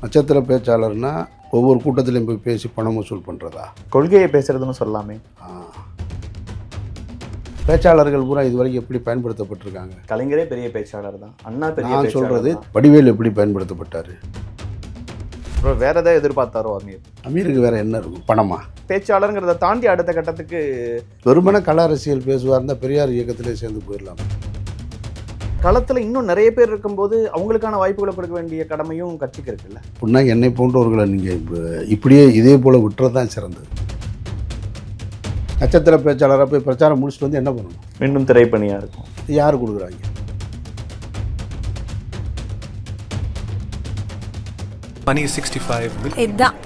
நட்சத்திர பேச்சாளர்னா ஒவ்வொரு கூட்டத்திலையும் போய் பேசி பணம் வசூல் பண்ணுறதா? கொள்கையை பேசுறதுன்னு சொல்லலாமே. பேச்சாளர்கள் பூரா இது வரைக்கும் எப்படி பயன்படுத்தப்பட்டிருக்காங்க? கலைஞரே பெரிய பேச்சாளர் தான், அண்ணா பெரிய நான் பேச்சாளர் சொல்கிறது தான். வடிவேல் எப்படி பயன்படுத்தப்பட்டார்? அப்புறம் வேற ஏதாவது எதிர்பார்த்தாரோ அமீர்? அமீருக்கு வேற என்ன இருக்கும்? பணமா? பேச்சாளருங்கிறத தாண்டி அடுத்த கட்டத்துக்கு வெறுமன கள அரசியல் பேசுவார்னா பெரியார் இயக்கத்திலே சேர்ந்து போயிடலாம். களத்தில் இன்னும் நிறைய பேர் இருக்கும்போது அவங்களுக்கான வாய்ப்புகளை கொடுக்க வேண்டிய கடமையும் கட்சிக்கு இருக்குல்ல. அப்படின்னா என்னை போன்றவர்களை நீங்கள் இப்படியே இதே போல் விட்டுறது தான் சிறந்தது. நட்சத்திர பேச்சாளராக போய் பிரச்சாரம் முடிச்சுட்டு வந்து என்ன பண்ணணும்? மீண்டும் திரைப்பணியாக இருக்கும். யார் கொடுக்குறாங்க? Pani 65 இதான்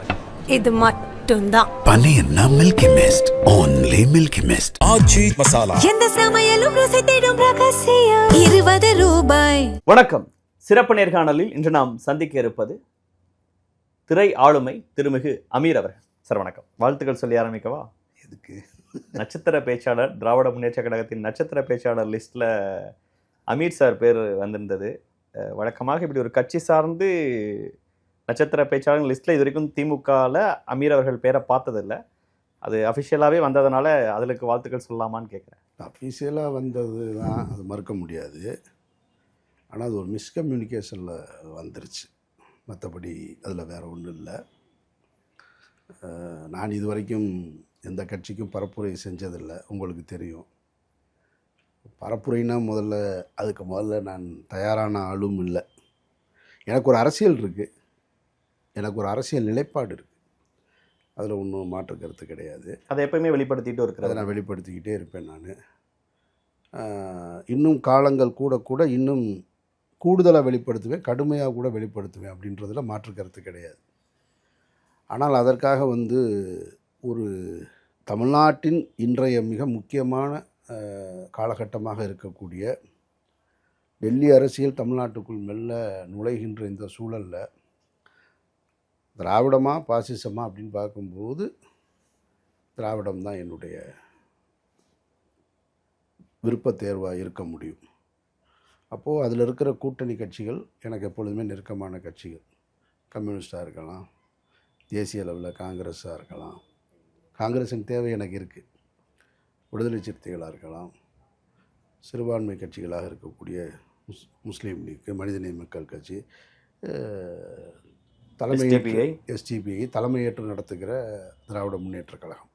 இது மட்டும்தான். பனியன்னா Milky Mist, only Milky Mist. Aachi masala. எந்த சமையலும் ருசி தேடும் ரகசியம். 20 ரூபாய். வணக்கம். சிறப்பு நேர்காணலில் இன்று நாம் சந்திக்க இருப்பது திரை ஆளுமை திருமிகு அமீர் அவர்கள். சார் வணக்கம். வாழ்த்துக்கள் சொல்லி ஆரம்பிக்கவா? எதுக்கு? நட்சத்திர பேச்சாளர், திராவிட முன்னேற்ற கழகத்தின் நட்சத்திர பேச்சாளர் லிஸ்ட்டில் அமீர் சார் பேர் வந்திருந்தது. வழக்கமாக இப்படி ஒரு கட்சி சார்ந்து நட்சத்திர பேச்சாளர் லிஸ்ட்டில் இது வரைக்கும் திமுகவில் அமீர் அவர்கள் பேரை பார்த்ததில்லை. அது அஃபிஷியலாகவே வந்ததுனால அதுக்கு வாழ்த்துக்கள் சொல்லலாமான்னு கேட்குறேன். அஃபிஷியலாக வந்தது தான், அது மறுக்க முடியாது. ஆனால் அது ஒரு மிஸ்கம்யூனிகேஷனில் வந்துருச்சு. மற்றபடி அதில் வேறு ஒன்றும் இல்லை. நான் இது வரைக்கும் எந்த கட்சிக்கும் பரப்புரை செஞ்சதில்லை, உங்களுக்கு தெரியும். பரப்புரைனா அதுக்கு முதல்ல நான் தயாரான ஆளும் இல்லை. எனக்கு ஒரு அரசியல் இருக்குது, எனக்கு ஒரு அரசியல் நிலைப்பாடு இருக்குது. அதில் ஒன்றும் மாற்று கருத்து கிடையாது. அதை எப்பயுமே வெளிப்படுத்திட்டு இருக்கிறது. அதை நான் வெளிப்படுத்திக்கிட்டே இருப்பேன். நான் இன்னும் காலங்கள் கூட கூட இன்னும் கூடுதலாக வெளிப்படுத்துவேன், கடுமையாக கூட வெளிப்படுத்துவேன். அப்படின்றதில் மாற்று கருத்து கிடையாது. ஆனால் அதற்காக ஒரு தமிழ்நாட்டின் இன்றைய மிக முக்கியமான காலகட்டமாக இருக்கக்கூடிய டெல்லி அரசியல் தமிழ்நாட்டுக்குள் மெல்ல நுழைகின்ற இந்த சூழலில் திராவிடமா பாசிசமா அப்படின்னு பார்க்கும்போது திராவிடம் தான் என்னுடைய விருப்ப தேர்வாக இருக்க முடியும். அப்போது அதில் இருக்கிற கூட்டணி கட்சிகள் எனக்கு எப்பொழுதுமே நெருக்கமான கட்சிகள். கம்யூனிஸ்டாக இருக்கலாம், தேசிய அளவில் காங்கிரஸாக இருக்கலாம். காங்கிரஸின் தேவை எனக்கு இருக்குது. விடுதலை சிறுத்தைகளாக இருக்கலாம், சிறுபான்மை கட்சிகளாக இருக்கக்கூடிய முஸ்லீம் லீக், மனிதநேய மக்கள் கட்சி, எஸ்டிபிஐ தலைமையேற்று நடத்துகிற திராவிட முன்னேற்ற கழகம்,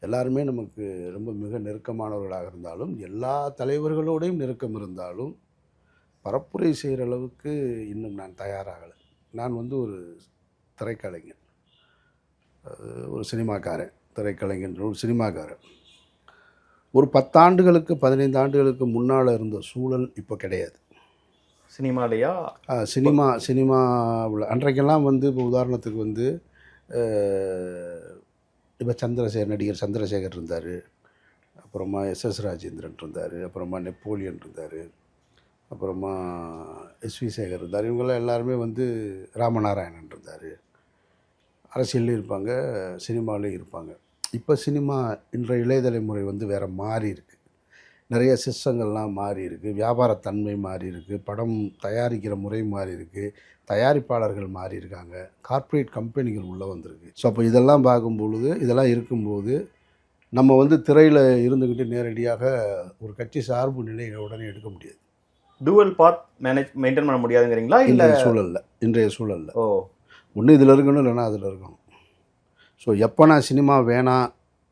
எல்லாருமே நமக்கு ரொம்ப மிக நெருக்கமானவர்களாக இருந்தாலும், எல்லா தலைவர்களோடையும் நெருக்கம் இருந்தாலும் பரப்புரை செய்கிற அளவுக்கு இன்னும் நான் தயாராகலை. நான் ஒரு திரைக்கலைஞன், ஒரு சினிமாக்காரன், திரைக்கலைஞன், ஒரு சினிமாக்காரன். ஒரு 10 ஆண்டுகளுக்கு 15 ஆண்டுகளுக்கு முன்னால் இருந்த சூழல் இப்போ கிடையாது. சினிமாலையா? சினிமாவில் அன்றைக்கெல்லாம் இப்போ உதாரணத்துக்கு இப்போ நடிகர் சந்திரசேகர் இருந்தார், அப்புறமா எஸ்எஸ் ராஜேந்திரன் இருந்தார், அப்புறமா நெப்போலியன் இருந்தார், அப்புறமா எஸ்வி சேகர் இருந்தார். இவங்கெல்லாம் எல்லாருமே ராமநாராயணன் இருந்தார். அரசியல்லையும் இருப்பாங்க, சினிமாவிலையும் இருப்பாங்க. இப்போ சினிமா இன்றைய இளைய தலைமுறை வேறு மாறி இருக்குது. நிறைய சிஸ்டங்கள்லாம் மாறி இருக்குது, வியாபாரத்தன்மை மாறி இருக்குது, படம் தயாரிக்கிற முறை மாறி இருக்குது, தயாரிப்பாளர்கள் மாறி இருக்காங்க, கார்ப்பரேட் கம்பெனிகள் உள்ளே வந்திருக்கு. ஸோ அப்போ இதெல்லாம் பார்க்கும்பொழுது, இதெல்லாம் இருக்கும்போது நம்ம திரையில் இருந்துக்கிட்டு நேரடியாக ஒரு கட்சி சார்பு நிலையை உடனே எடுக்க முடியாது. டூவல் பாத் மெயின்டைன் பண்ண முடியாதுங்கிறீங்களா? இன்றைய சூழலில் ஒன்று இதில் இருக்கணும், இல்லைன்னா அதில் இருக்கணும். ஸோ எப்போ நான் சினிமா வேணாம்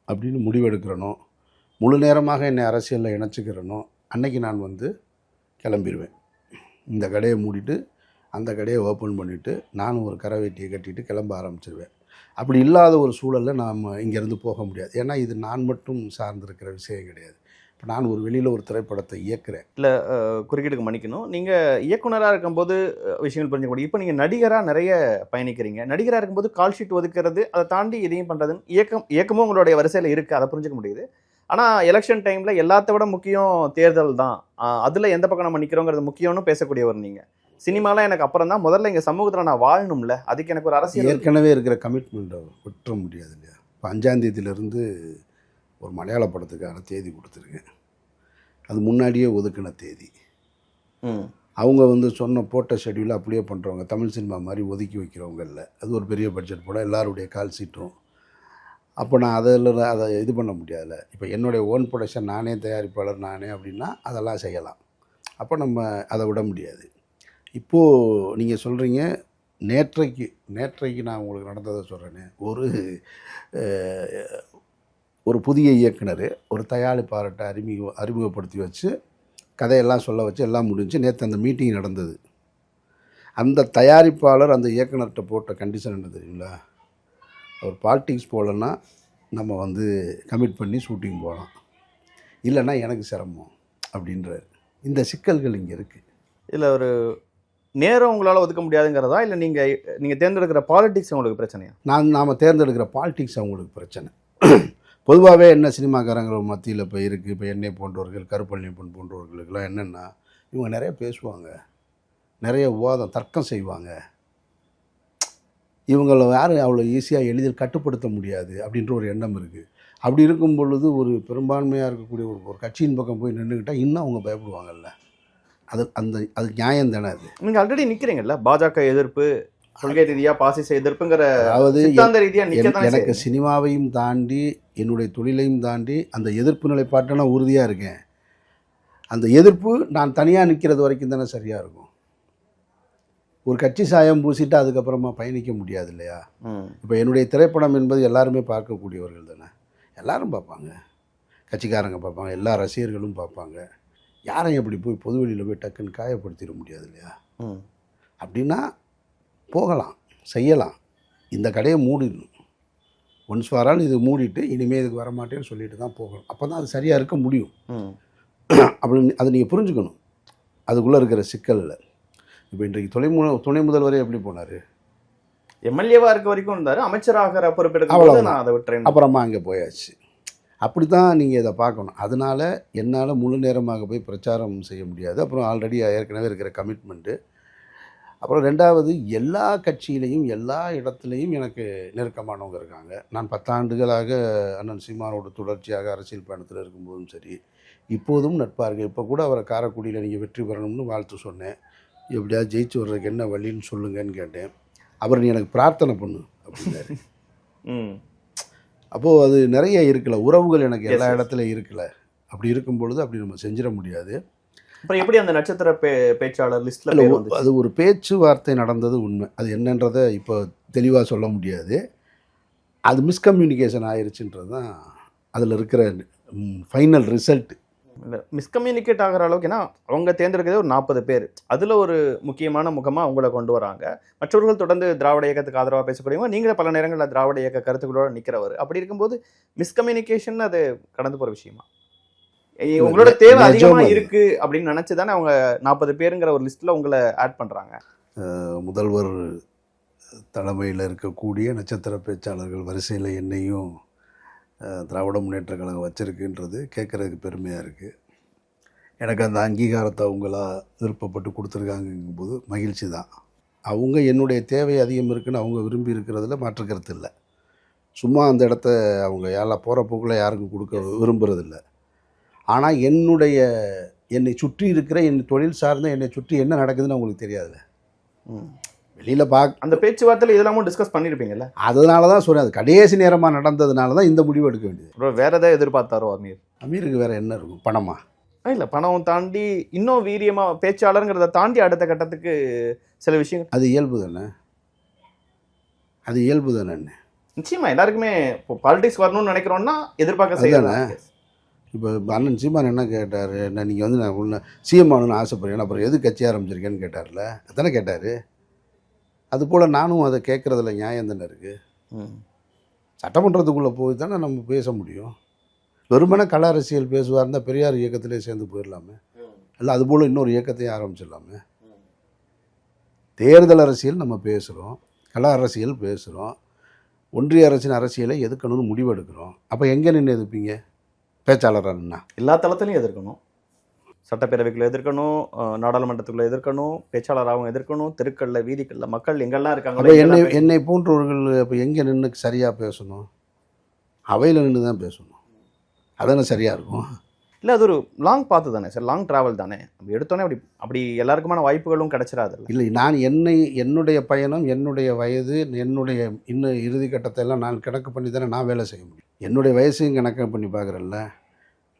அப்படின்னு முடிவெடுக்கிறேனோ, முழு நேரமாக என்னை அரசியலில் இணைச்சிக்கிறேனோ, அன்னைக்கு நான் கிளம்பிடுவேன். இந்த கடையை மூடிட்டு அந்த கடையை ஓப்பன் பண்ணிவிட்டு நானும் ஒரு கரை வேட்டியை கட்டிட்டு கிளம்ப ஆரம்பிச்சிருவேன். அப்படி இல்லாத ஒரு சூழலில் நாம் இங்கேருந்து போக முடியாது. ஏன்னா இது நான் மட்டும் சார்ந்திருக்கிற விஷயம் கிடையாது. இப்போ நான் வெளியில் ஒரு திரைப்படத்தை இயக்குறேன். இல்லை, குறுக்கீடுக்கு மன்னிக்கணும். நீங்கள் இயக்குனராக இருக்கும்போது விஷயங்கள் புரிஞ்சுக்க முடியும். இப்போ நீங்கள் நடிகராக நிறைய பயணிக்கிறீங்க. நடிகராக இருக்கும்போது கால் ஷீட் ஒதுக்கிறது, அதை தாண்டி இதையும் பண்ணுறதுன்னு இயக்கமும் உங்களுடைய வரிசையில் இருக்குது, அதை புரிஞ்சுக்க முடியுது. ஆனால் எலெக்ஷன் டைமில் எல்லாத்த விட முக்கியம் தேர்தல் தான், அதில் எந்த பக்கம் நம்ம நிற்கிறோங்கிறது முக்கியம்னு பேசக்கூடியவர் நீங்கள். சினிமாலாம் எனக்கு அப்புறம் தான், முதல்ல இங்கே சமூகத்தில் நான் வாழணும்ல, அதுக்கு எனக்கு ஒரு அரசியல் ஏற்கனவே இருக்கிற கமிட்மெண்ட்டை விட்டுற முடியாது இல்லையா? இப்போ 5ஆம் தேதியிலேருந்து ஒரு மலையாள படத்துக்கான தேதி கொடுத்துருக்கேன். அது முன்னாடியே ஒதுக்கின தேதி. அவங்க வந்து போட்ட ஷெட்யூலை அப்படியே பண்ணுறவங்க, தமிழ் சினிமா மாதிரி ஒதுக்கி வைக்கிறவங்க இல்லை. அது ஒரு பெரிய பட்ஜெட் படம், எல்லாருடைய கால் சீட்டும். அப்போ நான் அதை இது பண்ண முடியாதுல்ல. இப்போ என்னுடைய ஓன் ப்ரொடக்ஷன், நானே தயாரிப்பாளர் நானே அப்படின்னா அதெல்லாம் செய்யலாம். அப்போ நம்ம அதை விட முடியாது. இப்போது நீங்கள் சொல்கிறீங்க, நேற்றைக்கு நான் உங்களுக்கு நடந்ததை சொல்கிறேனே, ஒரு புதிய இயக்குனர் ஒரு தயாரிப்பாளர்கிட்ட அறிமுகப்படுத்தி வச்சு கதையெல்லாம் சொல்ல வச்சு எல்லாம் முடிஞ்சு நேற்று அந்த மீட்டிங் நடந்தது. அந்த தயாரிப்பாளர் அந்த இயக்குனர்கிட்ட போட்ட கண்டிஷன் என்ன தெரியுங்களா? அவர் பாலிடிக்ஸ் போகலன்னா நம்ம வந்து கமிட் பண்ணி ஷூட்டிங் போகலாம், இல்லைன்னா எனக்கு சிரமம் அப்படின்றார். இந்த சிக்கல்கள் இங்கே இருக்குது. இதில் ஒரு நேரம் உங்களால் ஒதுக்க முடியாதுங்கிறதா, இல்லை நீங்கள் தேர்ந்தெடுக்கிற பாலிடிக்ஸ் உங்களுக்கு பிரச்சனையா? நாம் தேர்ந்தெடுக்கிற பாலிடிக்ஸ் அவங்களுக்கு பிரச்சனை. பொதுவாகவே என்ன சினிமாக்காரங்கள் மத்தியில் இப்போ இருக்குது, இப்போ என்னை போன்றவர்கள், கருப்பழனியப்பன் போன்றவர்களுக்கெல்லாம் என்னென்னா, இவங்க நிறைய பேசுவாங்க, நிறைய விவாதம் தர்க்கம் செய்வாங்க, இவங்களை யாரும் அவ்வளோ ஈஸியாக எளிதில் கட்டுப்படுத்த முடியாது அப்படின்ற ஒரு எண்ணம் இருக்குது. அப்படி இருக்கும் பொழுது ஒரு பெரும்பான்மையாக இருக்கக்கூடிய ஒரு கட்சியின் பக்கம் போய் நின்றுக்கிட்டால் இன்னும் அவங்க பயப்படுவாங்கல்ல. அது நியாயம் தானே. அது நீங்கள் ஆல்ரெடி நிற்கிறீங்கல்ல, பாஜக எதிர்ப்பு, கொள்கை ரீதியாக பாசிச எதிர்ப்புங்கிற, அதாவது சித்தாந்த ரீதியாக எனக்கு சினிமாவையும் தாண்டி என்னுடைய தொழிலையும் தாண்டி அந்த எதிர்ப்பு நிலைப்பாட்டை நான் உறுதியாக இருக்கேன். அந்த எதிர்ப்பு நான் தனியாக நிற்கிறது வரைக்கும் தானே சரியாக இருக்கும். ஒரு கட்சி சாயம் பூசிட்டு அதுக்கப்புறமா பயணிக்க முடியாது இல்லையா? இப்போ என்னுடைய திரைப்படம் என்பது எல்லாருமே பார்க்கக்கூடியவர்கள் தானே. எல்லாரும் பார்ப்பாங்க, கட்சிக்காரங்க பார்ப்பாங்க, எல்லா ரசிகர்களும் பார்ப்பாங்க. யாரையும் எப்படி போய் பொது வெளியில் போய் டக்குன்னு காயப்படுத்திட முடியாது இல்லையா? அப்படின்னா போகலாம், செய்யலாம், இந்த கடையை மூடிடணும். ஒன்ஸ் ஃபார் இது மூடிட்டு இனிமேல் இதுக்கு வரமாட்டேன்னு சொல்லிட்டு தான் போகணும். அப்போ தான் அது சரியாக இருக்க முடியும். அப்படின்னு அதை நீங்கள் புரிஞ்சுக்கணும். அதுக்குள்ளே இருக்கிற சிக்கலில் இப்போ இன்றைக்கு துணை முதல்வரே எப்படி போனார்? எம்எல்ஏவாக இருக்க வரைக்கும் இருந்தார், அமைச்சராகிற பொறுப்பெடுக்க நான் அதை விட்டுறேன், அப்புறமா அங்கே போயாச்சு. அப்படி தான் நீங்கள் இதை பார்க்கணும். அதனால் என்னால் முழு நேரமாக போய் பிரச்சாரம் செய்ய முடியாது. அப்புறம் ஆல்ரெடி ஏற்கனவே இருக்கிற கமிட்மெண்ட்டு. அப்புறம் ரெண்டாவது, எல்லா கட்சியிலையும் எல்லா இடத்துலையும் எனக்கு நெருக்கமானவங்க இருக்காங்க. நான் 10 ஆண்டுகளாக அண்ணன் சீமானோட தொடர்ச்சியாக அரசியல் பயணத்தில் இருக்கும்போதும் சரி, இப்போதும் நட்பார்கள். இப்போ கூட அவரை காரைக்குடியில் நீங்கள் வெற்றி பெறணும்னு வாழ்த்து சொன்னேன். எப்படியாவது ஜெயிச்சு வர்றதுக்கு என்ன வழின்னு சொல்லுங்கன்னு கேட்டேன். அவர் நீ எனக்கு பிரார்த்தனை பண்ணு அப்படின்னாரு. அப்போது அது நிறைய இருக்குல்ல, உறவுகள் எனக்கு எல்லா இடத்துலையும் இருக்குல்ல. அப்படி இருக்கும் பொழுது அப்படி நம்ம செஞ்சிட முடியாது. அப்புறம் எப்படி அந்த நட்சத்திர பேச்சாளர் லிஸ்ட்டில் அது ஒரு பேச்சுவார்த்தை நடந்தது உண்மை. அது என்னன்றதை இப்போ தெளிவாக சொல்ல முடியாது. அது மிஸ்கம்யூனிகேஷன் ஆயிடுச்சுன்றது தான் அதில் இருக்கிற ஃபைனல் ரிசல்ட். இல்லை, மிஸ்கம்யூனிகேட் ஆகிற அளவுக்கு, ஏன்னா அவங்க தேர்ந்தெடுக்கிறதே ஒரு 40 பேர், அதில் ஒரு முக்கியமான முகமாக அவங்கள கொண்டு வராங்க. மற்றவர்கள் தொடர்ந்து திராவிட இயக்கத்துக்கு ஆதரவாக பேசக்கூடியவங்க, நீங்களே பல நேரங்களில் திராவிட இயக்க கருத்துக்களோடு நிற்கிறவர். அப்படி இருக்கும்போது மிஸ்கம்யூனிகேஷன் அது கடந்து போகிற விஷயமா? உங்களோட தேவை அதிகமாக இருக்கு அப்படின்னு நினைச்சு தானே அவங்க 40 பேருங்கிற ஒரு லிஸ்ட்டில் உங்களை ஆட் பண்ணுறாங்க. முதல்வர் தலைமையில் இருக்கக்கூடிய நட்சத்திர பேச்சாளர்கள் வரிசையில் என்னையும் திராவிட முன்னேற்ற கழகம் வச்சுருக்குன்றது கேட்குறதுக்கு பெருமையாக இருக்குது. எனக்கு அந்த அங்கீகாரத்தை அவங்களா விருப்பப்பட்டு கொடுத்துருக்காங்கும்போது மகிழ்ச்சி தான். அவங்க என்னுடைய தேவை அதிகம் இருக்குன்னு அவங்க விரும்பி இருக்கிறதுல மாற்றுக்கிறது இல்லை. சும்மா அந்த இடத்த அவங்க போகிற போக்கில் யாருக்கும் கொடுக்க விரும்புகிறதில்ல. ஆனால் என்னை சுற்றி இருக்கிற என் தொழில் சார்ந்த என்னை சுற்றி என்ன நடக்குதுன்னு அவங்களுக்கு தெரியாதுல்ல. வெளியில் அந்த பேச்சுவார்த்தையில் இதெல்லாமும் டிஸ்கஸ் பண்ணியிருப்பீங்கல்ல. அதனால தான் சொல்கிறேன், அது கடைசி நேரமாக நடந்ததுனால தான் இந்த முடிவு எடுக்க வேண்டியது. வேறு எதாவது எதிர்பார்த்தாரோ அமீருக்கு? வேறு என்ன இருக்கும்? பணமா? இல்லை, பணம் தாண்டி இன்னும் வீரியமாக பேச்சாளருங்கிறத தாண்டி அடுத்த கட்டத்துக்கு சில விஷயங்கள். அது இயல்பு தானே. நிச்சயமாக எல்லாருக்குமே இப்போ பாலிடிக்ஸ் வரணும்னு நினைக்கிறோன்னா எதிர்பார்க்க செய்யலாம். இப்போ அண்ணன் சீமான் என்ன கேட்டார்? நீங்கள் வந்து நான் உள்ள சிஎம் ஆகணும்னு ஆசைப்படுறேன், அப்புறம் எது கட்சி ஆரம்பிச்சிருக்கேன்னு கேட்டார்ல, அதானே கேட்டார். அதுபோல் நானும் அதை கேட்குறதுல நியாயம் தானே இருக்குது. சட்டமன்றத்துக்குள்ளே போய் தானே நம்ம பேச முடியும். வெறுமனே கள அரசியல் பேசுவார்னா பெரியார் இயக்கத்திலே சேர்ந்து போயிடலாமே, இல்லை அதுபோல் இன்னொரு இயக்கத்தையும் ஆரம்பிச்சிடலாமே. தேர்தல் அரசியல் நம்ம பேசுகிறோம், கள அரசியல் பேசுகிறோம், ஒன்றிய அரசின் அரசியலை எதுக்கணும்னு முடிவெடுக்கிறோம். அப்போ எங்கே நின்று எதிர்ப்பீங்க? பேச்சாளரானா எல்லா தளத்திலையும் எதிர்க்கணும். சட்டப்பேரவைக்குள்ள எதிர்க்கணும், நாடாளுமன்றத்துக்குள்ள எதிர்க்கணும், பேச்சாளராகவும் எதிர்க்கணும், தெருக்களில் வீதிகளில் மக்கள் எங்கெல்லாம் இருக்காங்க. என்னை போன்றவர்கள் இப்போ எங்கே நின்று சரியாக பேசணும்? அவையில் நின்று தான் பேசணும். அதானே சரியாக இருக்கும். இல்லை அது ஒரு லாங் பாத்து தானே சார், லாங் டிராவல் தானே. நம்ம எடுத்தோன்னே அப்படி எல்லாருக்குமான வாய்ப்புகளும் கிடைச்சிடாது. இல்லை, நான் என்னுடைய பயணம், என்னுடைய வயது, என்னுடைய இன்னும் இறுதி கட்டத்தை எல்லாம் நான் கணக்கு பண்ணி தானே நான் வேலை செய்ய முடியும். என்னுடைய வயசையும் கணக்கு பண்ணி பார்க்குறேன்ல.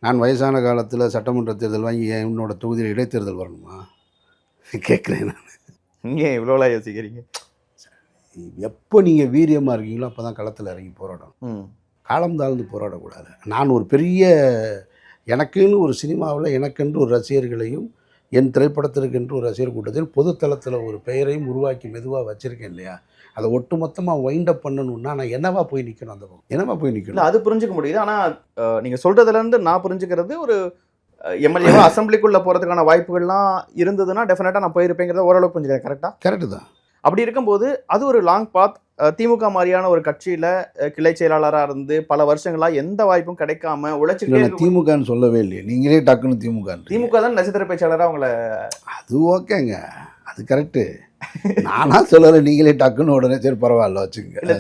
நான் வயசான காலத்தில் சட்டமன்ற தேர்தல் வாங்கி என்னோட தொகுதியில் இடைத்தேர்தல் வரணுமா கேட்குறேன் நான். நீங்கள் இவ்வளோலாம் யோசிக்கிறீங்க. எப்போ நீங்கள் வீரியமாக இருக்கீங்களோ அப்போ தான் களத்தில் இறங்கி போராடணும். காலம் தாழ்ந்து போராடக்கூடாது. நான் ஒரு பெரிய எனக்குன்னு ஒரு சினிமாவில் எனக்கென்று ஒரு ரசிகர்களையும் என் திரைப்படத்திற்கென்று ஒரு ரசிகர் கூட்டத்தில் பொதுத்தளத்தில் ஒரு பெயரையும் உருவாக்கி மெதுவாக வச்சுருக்கேன் இல்லையா. அதை ஒட்டுமொத்தமாக வைண்ட் அப் பண்ணணும்னா நான் என்னவா போய் நிற்கணும், அந்த பக்கம் என்னவா போய் நிற்கணும். அது புரிஞ்சுக்க முடியுது. ஆனால் நீங்கள் சொல்கிறதுலேருந்து நான் புரிஞ்சுக்கிறது ஒரு எம்எல்ஏவா அசம்பிளிக்குள்ளே போகிறதுக்கான வாய்ப்புகள்லாம் இருந்ததுன்னா டெஃபினட்டாக நான் போயிருப்பேங்கிறத ஓரளவுக்கு புரிஞ்சுக்கிறேன். கரெக்டாக? கரெக்டு தான். அப்படி இருக்கும்போது அது ஒரு லாங் பாத். திமுக மாதிரியான ஒரு கட்சியில் கிளை செயலாளராக இருந்து பல வருஷங்களாக எந்த வாய்ப்பும் கிடைக்காம உழைச்சிக்கிட்டே. திமுகன்னு சொல்லவே இல்லையே, நீங்களே டக்குன்னு திமுக தான் நட்சத்திர பேச்சாளராக அவங்கள. அது ஓகேங்க, அது கரெக்டு. நானா சொல்லலை, நீங்களே டக்குன்னு உடனே சரி பரவாயில்ல வச்சுங்க. இல்லை,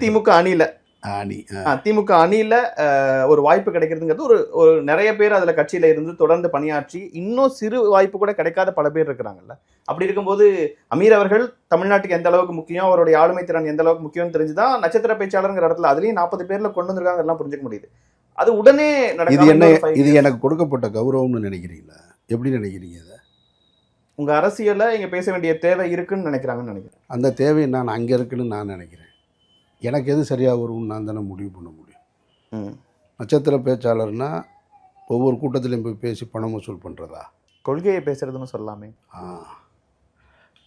திமுக அணியில் ஒரு வாய்ப்பு கிடைக்கிறதுங்கிறது ஒரு நிறைய பேர் அதில் கட்சியில் இருந்து தொடர்ந்து பணியாற்றி இன்னும் சிறு வாய்ப்பு கூட கிடைக்காத பல பேர் இருக்கிறாங்கல்ல. அப்படி இருக்கும்போது அமீர் அவர்கள் தமிழ்நாட்டுக்கு எந்த அளவுக்கு முக்கியம், அவருடைய ஆளுமை திறன் எந்த அளவுக்கு முக்கியம்னு தெரிஞ்சுதான் நட்சத்திர பேச்சாளருங்கிற இடத்துல அதுலேயும் 40 பேர்ல கொண்டு வந்திருக்காங்க, எல்லாம் புரிஞ்சுக்க முடியுது. அது உடனே இது எனக்கு கொடுக்கப்பட்ட கௌரவம்னு நினைக்கிறீங்களா? எப்படி நினைக்கிறீங்க? அதை உங்க அரசியலை இங்கே பேச வேண்டிய தேவை இருக்குன்னு நினைக்கிறாங்கன்னு நினைக்கிறேன். அந்த தேவை நான் அங்கே இருக்குன்னு நான் நினைக்கிறேன். எனக்கு எது சரியாக வரும்னு நான் தானே முடிவு பண்ண முடியும். நட்சத்திர பேச்சாளர்னா ஒவ்வொரு கூட்டத்திலையும் போய் பேசி பணம் வசூல் பண்ணுறதா? கொள்கையை பேசுறதுன்னு சொல்லாமே.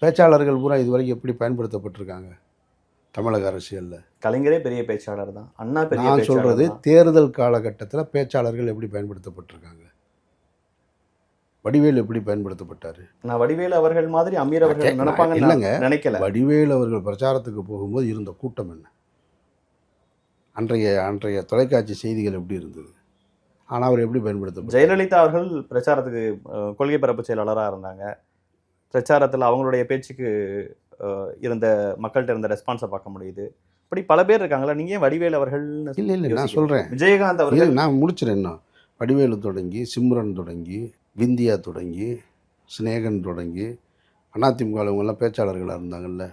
பேச்சாளர்கள் பூரா இது வரைக்கும் எப்படி பயன்படுத்தப்பட்டிருக்காங்க தமிழக அரசியலில்? கலைஞரே பெரிய பேச்சாளர் தான், அண்ணா பெரிய. நான் சொல்கிறது தேர்தல் காலகட்டத்தில் பேச்சாளர்கள் எப்படி பயன்படுத்தப்பட்டிருக்காங்க? வடிவேலு எப்படி பயன்படுத்தப்பட்டார்? நான் வடிவேலு அவர்கள் மாதிரி அமீர் அவர்கள் நினைப்பாங்க இல்லைங்க, நினைக்கல. வடிவேலு அவர்கள் பிரச்சாரத்துக்கு போகும்போது இருந்த கூட்டம் என்ன, அன்றைய தொலைக்காட்சி செய்திகள் எப்படி இருந்தது? ஆனால் அவர் எப்படி பயன்படுத்த? ஜெயலலிதா அவர்கள் பிரச்சாரத்துக்கு கொள்கை பரப்பு செயலாளராக இருந்தாங்க. பிரச்சாரத்தில் அவங்களுடைய பேச்சுக்கு இருந்த மக்கள்கிட்ட இருந்த ரெஸ்பான்ஸை பார்க்க முடியுது. இப்படி பல பேர் இருக்காங்களா. நீங்கள் வடிவேலு அவர்கள்? இல்லை, நான் சொல்கிறேன் விஜயகாந்த் அவர்கள். நான் முடிச்சிடறேன். என்ன வடிவேலு தொடங்கி, சிம்ரன் தொடங்கி, விந்தியா தொடங்கி, ஸ்நேகன் தொடங்கி, அதிமுக அவங்கெல்லாம் பேச்சாளர்களாக இருந்தாங்கல்ல.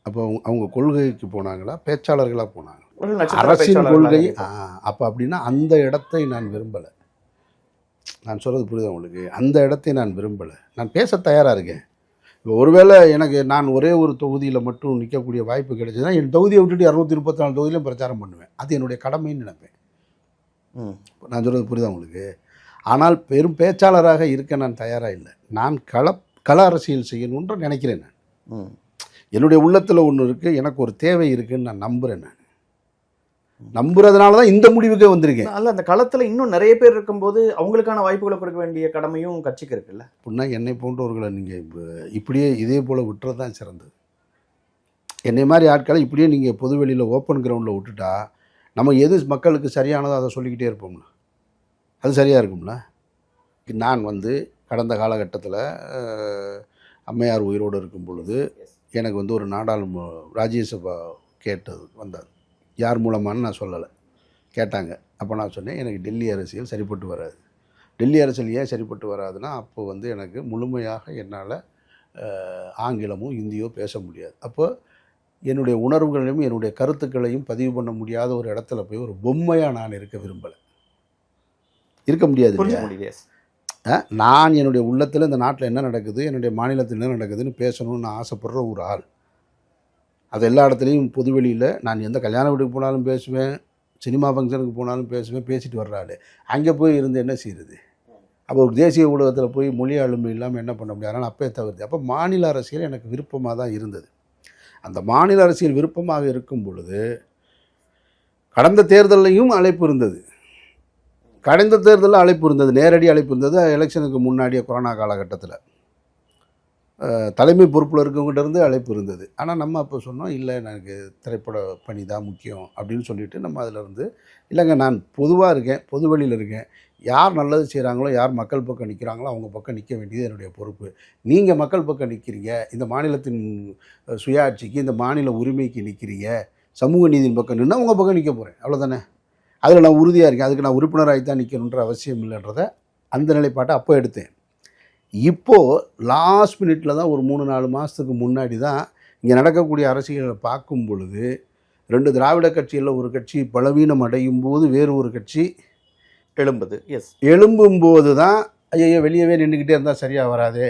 அப்போ அவங்க கொள்கைக்கு போனாங்களா, பேச்சாளர்களாக போனாங்க? அரசின் கொள்கை. அப்போ அப்படின்னா அந்த இடத்தை நான் விரும்பலை. நான் சொல்கிறது புரியுதா உங்களுக்கு? அந்த இடத்தை நான் விரும்பலை. நான் பேச தயாராக இருக்கேன். இப்போ ஒருவேளை நான் ஒரே ஒரு தொகுதியில் மட்டும் நிற்கக்கூடிய வாய்ப்பு கிடைச்சதுன்னா என் தொகுதியை விட்டுட்டு 234 தொகுதியிலும் பிரச்சாரம் பண்ணுவேன். அது என்னுடைய கடமைன்னு நினைப்பேன். நான் சொல்கிறது புரியுதா உங்களுக்கு? ஆனால் பெரும் பேச்சாளராக இருக்க நான் தயாராக இல்லை. நான் கள அரசியல் செய்யணுன்ற நினைக்கிறேன். நான் என்னுடைய உள்ளத்தில் ஒன்று இருக்குது, எனக்கு ஒரு தேவை இருக்குதுன்னு நான் நம்புகிறேன். நான் நம்புறதுனால தான் இந்த முடிவுக்கே வந்திருக்கேன். அல்ல, அந்த களத்தில் இன்னும் நிறைய பேர் இருக்கும்போது அவங்களுக்கான வாய்ப்புகளை கொடுக்க வேண்டிய கடமையும் கட்சிக்கு இருக்குல்ல. அப்படின்னா என்னை போன்றவர்களை நீங்கள் இப்படியே இதே போல் விட்டுறது தான் சிறந்தது. என்னை மாதிரி ஆட்களை இப்படியே நீங்கள் பொதுவெளியில் ஓப்பன் கிரவுண்டில் விட்டுட்டா நம்ம எது மக்களுக்கு சரியானதோ அதை சொல்லிக்கிட்டே இருப்போம்ல, அது சரியாக இருக்கும்ல. நான் கடந்த காலகட்டத்தில் அம்மையார் உயிரோடு இருக்கும் பொழுது எனக்கு ஒரு ராஜ்யசபா கேட்டது வந்தார். யார் மூலமானு நான் சொல்லலை, கேட்டாங்க. அப்போ நான் சொன்னேன், எனக்கு டெல்லி அரசியல் சரிப்பட்டு வராது. டெல்லி அரசியல் ஏன் சரிப்பட்டு வராதுன்னா, அப்போ எனக்கு முழுமையாக என்னால் ஆங்கிலமோ இந்தியோ பேச முடியாது. அப்போ என்னுடைய உணர்வுகளையும் என்னுடைய கருத்துக்களையும் பதிவு பண்ண முடியாத ஒரு இடத்துல போய் ஒரு பொம்மையாக நான் இருக்க விரும்பலை. இருக்க முடியாது. நான் என்னுடைய உள்ளத்தில் இந்த நாட்டில் என்ன நடக்குது, என்னுடைய மாநிலத்தில் என்ன நடக்குதுன்னு பேசணும்னு நான் ஆசைப்படுற ஒரு ஆள். அது எல்லா இடத்துலையும் பொதுவெளியில் நான் எந்த கல்யாண வீட்டுக்கு போனாலும் பேசுவேன், சினிமா ஃபங்க்ஷனுக்கு போனாலும் பேசுவேன், பேசிட்டு வர்ற ஆள். அங்கே போய் இருந்து என்ன செய்யுது? அப்போ ஒரு தேசிய ஊடகத்தில் போய் மொழி ஆளுமை இல்லாமல் என்ன பண்ண முடியாது. ஆனால் அப்போ தவிர்த்து அப்போ மாநில அரசியல் எனக்கு விருப்பமாக தான் இருந்தது. அந்த மாநில அரசியல் விருப்பமாக இருக்கும் பொழுது கடந்த தேர்தலையும் அழைப்பு இருந்தது. நேரடி அழைப்பு இருந்தது. எலெக்ஷனுக்கு முன்னாடியே கொரோனா காலகட்டத்தில் தலைமை பொறுப்பில் இருக்கவங்ககிட்ட இருந்து அழைப்பு இருந்தது. ஆனால் நம்ம அப்போ சொன்னோம், இல்லை எனக்கு திரைப்பட பணி தான் முக்கியம் அப்படின்னு சொல்லிவிட்டு நம்ம அதில் இல்லைங்க, நான் பொதுவாக இருக்கேன், பொதுவெளியில் இருக்கேன், யார் நல்லது செய்கிறாங்களோ, யார் மக்கள் பக்கம் நிற்கிறாங்களோ அவங்க பக்கம் நிற்க வேண்டியது என்னுடைய பொறுப்பு. நீங்கள் மக்கள் பக்கம் நிற்கிறீங்க, இந்த மாநிலத்தின் சுயாட்சிக்கு, இந்த மாநில உரிமைக்கு நிற்கிறீங்க, சமூக நீதியின் பக்கம் நின்று உங்கள் பக்கம் நிற்க போகிறேன், அவ்வளோதானே. அதில் நான் உறுதியாக இருக்கேன். அதுக்கு நான் உறுப்பினராகி தான் நிற்கணுன்ற அவசியம் இல்லைன்றதை அந்த நிலைப்பாட்டை அப்போ எடுத்தேன். இப்போது லாஸ்ட் மினிட்ல தான் ஒரு 3-4 மாதத்துக்கு முன்னாடி தான் இங்கே நடக்கக்கூடிய அரசியலை பார்க்கும் பொழுது 2 திராவிட கட்சியில் ஒரு கட்சி பலவீனம் அடையும் போது வேறு ஒரு கட்சி எழும்புது. எஸ், எழும்பும்போது தான் ஐயோ வெளியவே நின்றுக்கிட்டே இருந்தால் சரியாக வராதே,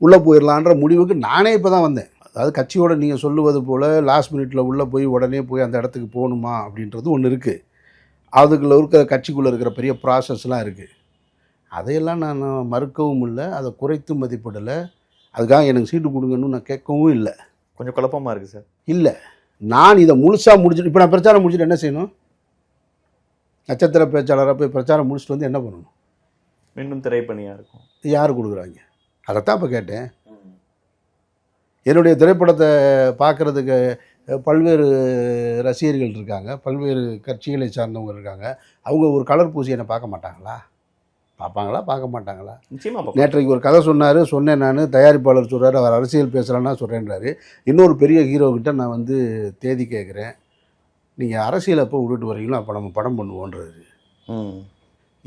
உள்ளே போயிடலான்ற முடிவுக்கு நானே இப்போ தான் வந்தேன். அதாவது கட்சியோட நீங்கள் சொல்லுவது போல் லாஸ்ட் மினிட்ல உள்ளே போய் உடனே போய் அந்த இடத்துக்கு போகணுமா அப்படின்றது ஒன்று இருக்குது. அதுக்குள்ளே இருக்கிற கட்சிக்குள்ளே இருக்கிற பெரிய ப்ராசஸ்லாம் இருக்குது. அதையெல்லாம் நான் மறுக்கவும் இல்லை, அதை குறைத்து மதிப்பிடலை. அதுக்காக எனக்கு சீட்டு கொடுங்கன்னு நான் கேட்கவும் இல்லை. கொஞ்சம் குழப்பமாக இருக்குது சார். இல்லை, நான் இதை முழுசாக முடிச்சுட்டு இப்போ நான் பிரச்சாரம் முடிச்சுட்டு என்ன செய்யணும்? நட்சத்திர பேச்சாளராக போய் பிரச்சாரம் முடிச்சுட்டு வந்து என்ன பண்ணணும்? மீண்டும் திரைப்பணியாக இருக்கும். யார் கொடுக்குறாங்க? அதைத்தான் இப்போ கேட்டேன். என்னுடைய திரைப்படத்தை பார்க்குறதுக்கு பல்வேறு ரசிகர்கள் இருக்காங்க, பல்வேறு கட்சிகளை சார்ந்தவங்க இருக்காங்க. அவங்க ஒரு கலர் பூசி என்னை பார்க்க மாட்டாங்களா? பார்ப்பாங்களா? பார்க்க மாட்டாங்களா? நிச்சயமாக. நேற்றைக்கு ஒரு கதை சொன்னேன் நான். தயாரிப்பாளர் சொல்கிறார் அவர் அரசியல் பேசுகிறான்னா சொல்கிறேன்றாரு. இன்னொரு பெரிய ஹீரோக்கிட்ட நான் வந்து தேதி கேட்குறேன், நீங்கள் அரசியல் எப்போ விட்டுட்டு வரீங்களோ அப்போ நம்ம படம் பண்ணுவோன்றது.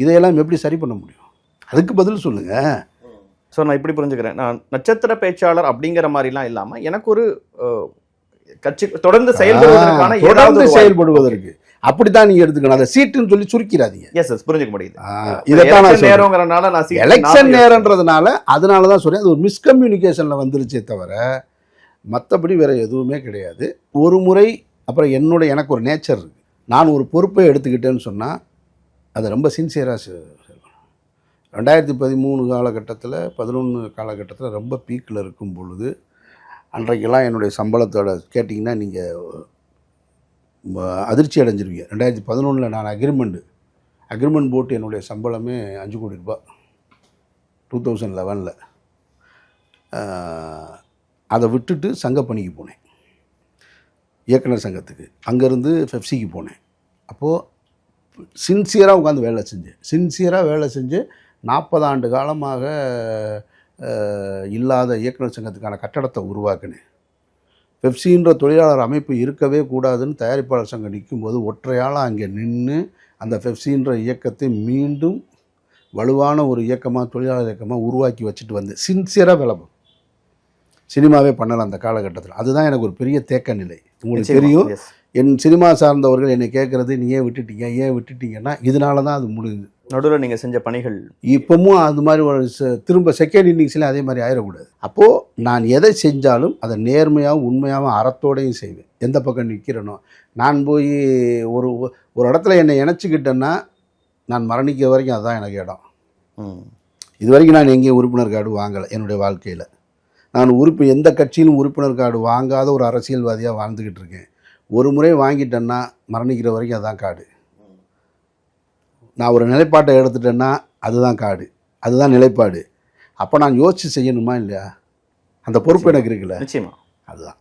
இதையெல்லாம் எப்படி சரி பண்ண முடியும்? அதுக்கு பதில் சொல்லுங்கள். ஸோ நான் இப்படி புரிஞ்சுக்கிறேன், நான் நட்சத்திர பேச்சாளர் அப்படிங்கிற மாதிரிலாம் இல்லாமல் எனக்கு ஒரு கட்சி தொடர்ந்து செயல்படுவதற்கான தொடர்ந்து செயல்படுவதற்கு அப்படித்தான் நீங்கள் எடுத்துக்கணும். அதை சீட்டுன்னு சொல்லி சுருக்கிறாதீங்க. எஸ், புரிஞ்சுக்க முடியுது. இதைத்தான் நேரங்கிறனால நான் எலெக்ஷன் நேரன்றதுனால அதனால தான் சொல்கிறேன். அது ஒரு மிஸ்கம்யூனிகேஷனில் வந்துருச்சே தவிர மற்றபடி வேறு எதுவுமே கிடையாது. ஒரு முறை அப்புறம் எனக்கு ஒரு நேச்சர் இருக்குது. நான் ஒரு பொறுப்பை எடுத்துக்கிட்டேன்னு சொன்னால் அதை ரொம்ப சின்சியராக செய்வேன். 2013 காலகட்டத்தில் 11 காலகட்டத்தில் ரொம்ப பீக்கில் இருக்கும் பொழுது அன்றைக்கெல்லாம் என்னுடைய சம்பளத்தோட கேட்டிங்கன்னா நீங்கள் அதிர்ச்சி அடைஞ்சிருவீங்க. 2011 நான் அக்ரிமெண்ட் போட்டு என்னுடைய சம்பளமே 5 கோடி ரூபாய் 2011. அதை விட்டுட்டு சங்கப்பணிக்கு போனேன், இயக்குனர் சங்கத்துக்கு. அங்கேருந்து பெப்சிக்கு போனேன். அப்போது சின்சியராக உட்காந்து வேலை செஞ்சு 40 ஆண்டு காலமாக இல்லாத இயக்குனர் சங்கத்துக்கான கட்டடத்தை உருவாக்கினேன். பெப்சின்ற தொழிலாளர் அமைப்பு இருக்கவே கூடாதுன்னு தயாரிப்பாளர் சங்கம் நிற்கும்போது ஒற்றையாளாக அங்கே நின்று அந்த பெப்சின்ற இயக்கத்தை மீண்டும் வலுவான ஒரு இயக்கமாக, தொழிலாளர் இயக்கமாக உருவாக்கி வச்சுட்டு வந்து சின்சியராக வேலை சினிமாவே பண்ணலாம் அந்த காலகட்டத்தில். அதுதான் எனக்கு ஒரு பெரிய தேக்க நிலை. உங்களுக்கு தெரியும், என் சினிமா சார்ந்தவர்கள் என்னை கேட்குறது நீ ஏன் விட்டுட்டீங்கன்னா இதனால தான் அது முடியுது. நடுவில் நீங்கள் செஞ்ச பணிகள் இப்போவும் அது மாதிரி ஒரு திரும்ப செகண்ட் இன்னிங்ஸ்லேயும் அதே மாதிரி ஆயிடக்கூடாது. அப்போது நான் எதை செஞ்சாலும் அதை நேர்மையாகவும் உண்மையாகவும் அறத்தோடையும் செய்வேன். எந்த பக்கம் நிற்கிறேனோ, நான் போய் ஒரு இடத்துல என்னை இணைச்சிக்கிட்டேன்னா நான் மரணிக்க வரைக்கும் அதுதான் எனக்கு இடம். இது வரைக்கும் நான் எங்கேயும் உறுப்பினர் கார்டு வாங்கலை என்னுடைய வாழ்க்கையில். நான் எந்த கட்சியிலும் உறுப்பினர் கார்டு வாங்காத ஒரு அரசியல்வாதியாக வாழ்ந்துக்கிட்டு இருக்கேன். ஒரு முறை வாங்கிட்டேன்னா மரணிக்கிற வரைக்கும் அதுதான் கார்டு. நான் ஒரு நிலைப்பாட்டை எடுத்துட்டேன்னா அதுதான் கார்டு, அதுதான் நிலைப்பாடு. அப்போ நான் யோசித்து செய்யணுமா இல்லையா? அந்த பொறுப்பு எனக்கு இருக்குல்ல, நிச்சயமாக. அதுதான்.